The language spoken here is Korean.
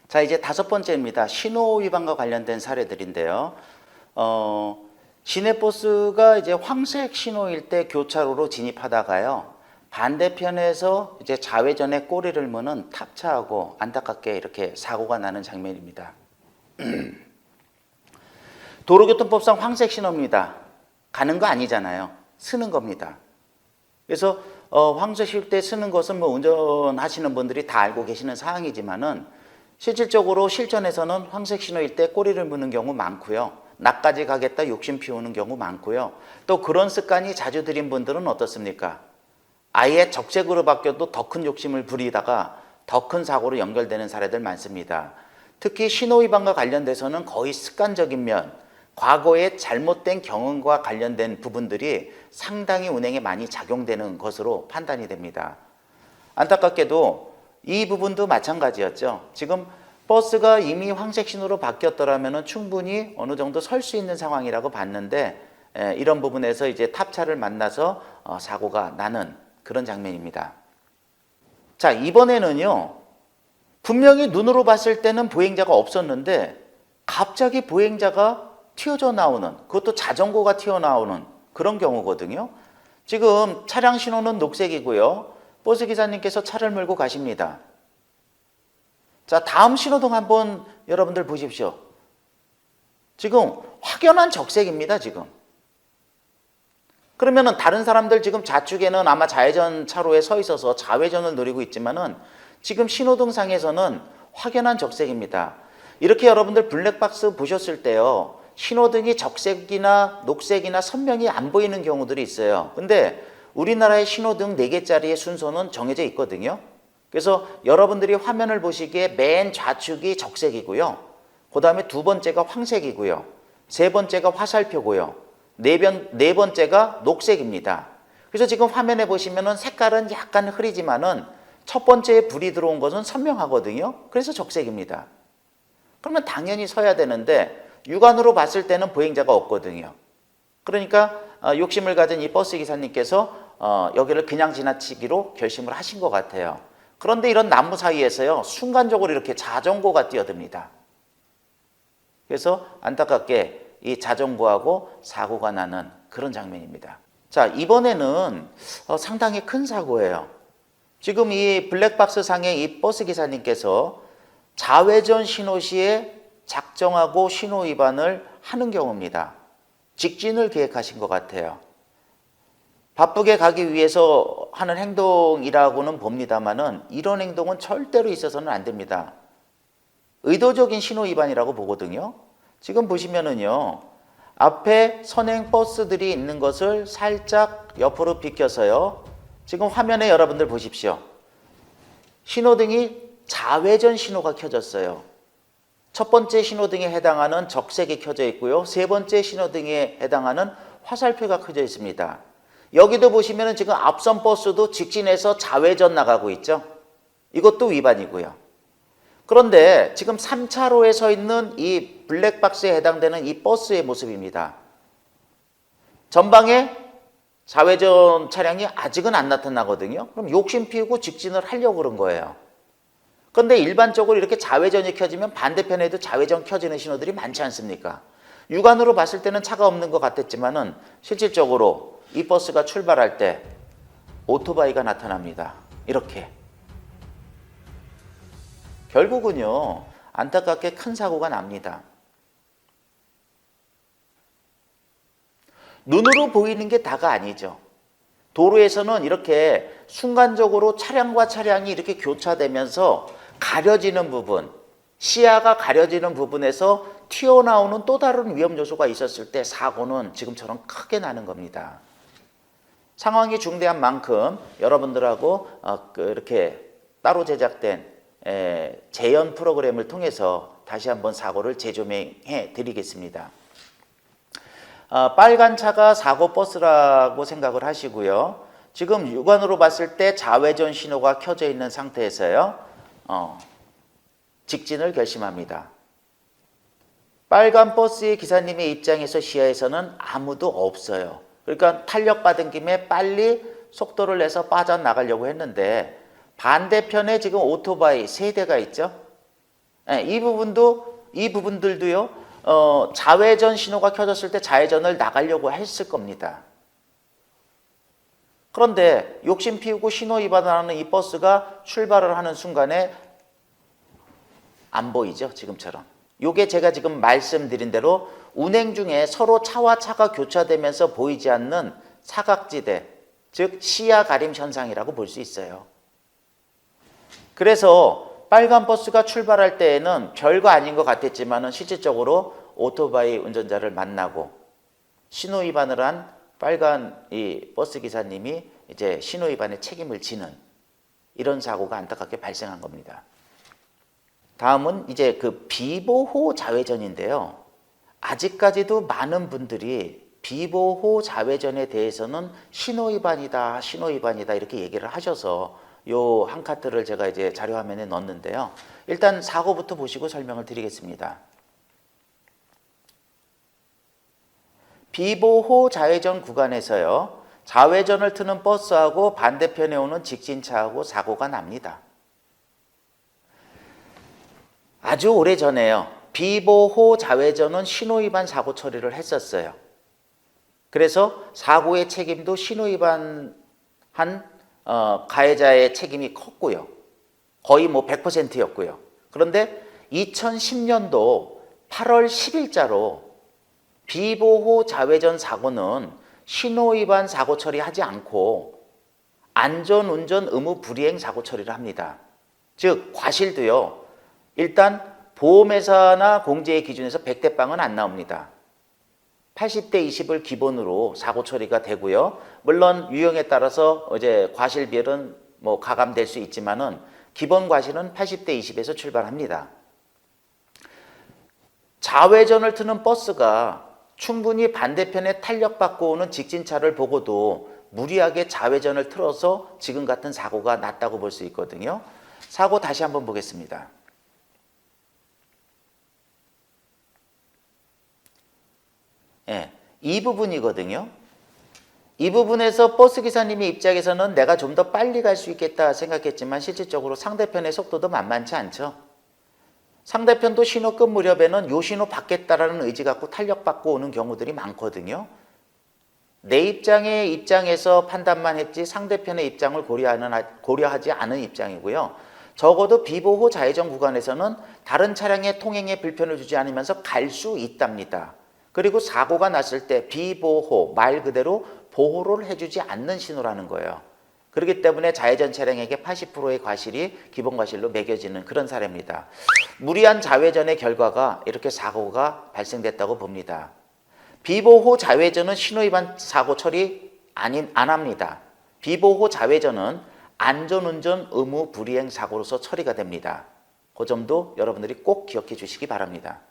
자, 이제 다섯 번째입니다. 신호 위반과 관련된 사례들인데요. 시내버스가 이제 황색 신호일 때 교차로로 진입하다가요. 반대편에서 이제 좌회전에 꼬리를 무는 탑차하고 안타깝게 이렇게 사고가 나는 장면입니다. 도로교통법상 황색 신호입니다. 가는 거 아니잖아요. 쓰는 겁니다. 그래서 황색 때 쓰는 것은 뭐 운전하시는 분들이 다 알고 계시는 사항이지만은 실질적으로 실전에서는 황색 신호일 때 꼬리를 무는 경우 많고요. 나까지 가겠다 욕심 피우는 경우 많고요. 또 그런 습관이 자주 들인 분들은 어떻습니까? 아예 적색으로 바뀌어도 더 큰 욕심을 부리다가 더 큰 사고로 연결되는 사례들 많습니다. 특히 신호 위반과 관련돼서는 거의 습관적인 면, 과거의 잘못된 경험과 관련된 부분들이 상당히 운행에 많이 작용되는 것으로 판단이 됩니다. 안타깝게도 이 부분도 마찬가지였죠. 지금 버스가 이미 황색 신호로 바뀌었더라면 충분히 어느 정도 설 수 있는 상황이라고 봤는데 이런 부분에서 이제 탑차를 만나서 사고가 나는 그런 장면입니다. 자, 이번에는요. 분명히 눈으로 봤을 때는 보행자가 없었는데 갑자기 보행자가 튀어져 나오는, 그것도 자전거가 튀어나오는 그런 경우거든요. 지금 차량 신호는 녹색이고요. 버스 기사님께서 차를 몰고 가십니다. 자, 다음 신호등 한번 여러분들 보십시오. 지금 확연한 적색입니다, 지금. 그러면은 다른 사람들 지금 좌측에는 아마 좌회전 차로에 서 있어서 좌회전을 노리고 있지만은 지금 신호등 상에서는 확연한 적색입니다. 이렇게 여러분들 블랙박스 보셨을 때요. 신호등이 적색이나 녹색이나 선명히 안 보이는 경우들이 있어요. 근데 우리나라의 신호등 4개짜리의 순서는 정해져 있거든요. 그래서 여러분들이 화면을 보시기에 맨 좌측이 적색이고요. 그 다음에 두 번째가 황색이고요. 세 번째가 화살표고요. 네 번째가 녹색입니다. 그래서 지금 화면에 보시면은 색깔은 약간 흐리지만은 첫 번째에 불이 들어온 것은 선명하거든요. 그래서 적색입니다. 그러면 당연히 서야 되는데 육안으로 봤을 때는 보행자가 없거든요. 그러니까 욕심을 가진 이 버스 기사님께서 여기를 그냥 지나치기로 결심을 하신 것 같아요. 그런데 이런 나무 사이에서요. 순간적으로 이렇게 자전거가 뛰어듭니다. 그래서 안타깝게 이 자전거하고 사고가 나는 그런 장면입니다. 자, 이번에는 상당히 큰 사고예요. 지금 이 블랙박스 상의 이 버스 기사님께서 좌회전 신호 시에 작정하고 신호 위반을 하는 경우입니다. 직진을 계획하신 것 같아요. 바쁘게 가기 위해서 하는 행동이라고는 봅니다만은 이런 행동은 절대로 있어서는 안 됩니다. 의도적인 신호 위반이라고 보거든요. 지금 보시면은요. 앞에 선행 버스들이 있는 것을 살짝 옆으로 비켜서요. 지금 화면에 여러분들 보십시오. 신호등이 좌회전 신호가 켜졌어요. 첫 번째 신호등에 해당하는 적색이 켜져 있고요. 세 번째 신호등에 해당하는 화살표가 켜져 있습니다. 여기도 보시면 지금 앞선 버스도 직진해서 좌회전 나가고 있죠. 이것도 위반이고요. 그런데 지금 3차로에 서 있는 이 블랙박스에 해당되는 이 버스의 모습입니다. 전방에 좌회전 차량이 아직은 안 나타나거든요. 그럼 욕심 피우고 직진을 하려고 그런 거예요. 그런데 일반적으로 이렇게 좌회전이 켜지면 반대편에도 좌회전 켜지는 신호들이 많지 않습니까? 육안으로 봤을 때는 차가 없는 것 같았지만은 실질적으로 이 버스가 출발할 때 오토바이가 나타납니다. 이렇게. 결국은요, 안타깝게 큰 사고가 납니다. 눈으로 보이는 게 다가 아니죠. 도로에서는 이렇게 순간적으로 차량과 차량이 이렇게 교차되면서 가려지는 부분, 시야가 가려지는 부분에서 튀어나오는 또 다른 위험 요소가 있었을 때 사고는 지금처럼 크게 나는 겁니다. 상황이 중대한 만큼 여러분들하고 이렇게 따로 제작된 재연 프로그램을 통해서 다시 한번 사고를 재조명해 드리겠습니다. 빨간 차가 사고 버스라고 생각을 하시고요. 지금 육안으로 봤을 때 좌회전 신호가 켜져 있는 상태에서요. 직진을 결심합니다. 빨간 버스의 기사님의 입장에서 시야에서는 아무도 없어요. 그러니까 탄력받은 김에 빨리 속도를 내서 빠져나가려고 했는데 반대편에 지금 오토바이 3대가 있죠. 예, 이 부분들도요. 좌회전 신호가 켜졌을 때 좌회전을 나가려고 했을 겁니다. 그런데 욕심 피우고 신호 위반을 하는 이 버스가 출발을 하는 순간에 안 보이죠, 지금처럼. 요게 제가 지금 말씀드린 대로 운행 중에 서로 차와 차가 교차되면서 보이지 않는 사각지대, 즉 시야 가림 현상이라고 볼 수 있어요. 그래서 빨간 버스가 출발할 때에는 별거 아닌 것 같았지만은 실질적으로 오토바이 운전자를 만나고 신호 위반을 한 빨간 이 버스 기사님이 이제 신호 위반의 책임을 지는 이런 사고가 안타깝게 발생한 겁니다. 다음은 이제 그 비보호 좌회전인데요. 아직까지도 많은 분들이 비보호 좌회전에 대해서는 신호 위반이다, 신호 위반이다 이렇게 얘기를 하셔서 요 한 카트를 제가 이제 자료 화면에 넣었는데요. 일단 사고부터 보시고 설명을 드리겠습니다. 비보호 좌회전 구간에서요. 좌회전을 트는 버스하고 반대편에 오는 직진차하고 사고가 납니다. 아주 오래전에요. 비보호 좌회전은 신호위반 사고 처리를 했었어요. 그래서 사고의 책임도 신호위반한 가해자의 책임이 컸고요. 거의 뭐 100%였고요. 그런데 2010년도 8월 10일자로 비보호 좌회전 사고는 신호위반 사고 처리하지 않고 안전운전 의무 불이행 사고 처리를 합니다. 즉 과실도요. 일단 보험회사나 공제의 기준에서 100대 빵은 안 나옵니다. 80대 20을 기본으로 사고 처리가 되고요. 물론 유형에 따라서 이제 과실 비율은 뭐 가감될 수 있지만은 기본 과실은 80대 20에서 출발합니다. 좌회전을 트는 버스가 충분히 반대편에 탄력받고 오는 직진차를 보고도 무리하게 좌회전을 틀어서 지금 같은 사고가 났다고 볼 수 있거든요. 사고 다시 한번 보겠습니다. 예, 이 부분이거든요. 이 부분에서 버스 기사님의 입장에서는 내가 좀 더 빨리 갈 수 있겠다 생각했지만 실질적으로 상대편의 속도도 만만치 않죠. 상대편도 신호 끝 무렵에는 요 신호 받겠다라는 의지 갖고 탄력받고 오는 경우들이 많거든요. 내 입장에서 판단만 했지 상대편의 입장을 고려하지 않은 입장이고요. 적어도 비보호 좌회전 구간에서는 다른 차량의 통행에 불편을 주지 않으면서 갈 수 있답니다. 그리고 사고가 났을 때 비보호, 말 그대로 보호를 해주지 않는 신호라는 거예요. 그렇기 때문에 좌회전 차량에게 80%의 과실이 기본 과실로 매겨지는 그런 사례입니다. 무리한 좌회전의 결과가 이렇게 사고가 발생됐다고 봅니다. 비보호 좌회전은 신호위반 사고 처리 안 합니다. 비보호 좌회전은 안전운전 의무 불이행 사고로서 처리가 됩니다. 그 점도 여러분들이 꼭 기억해 주시기 바랍니다.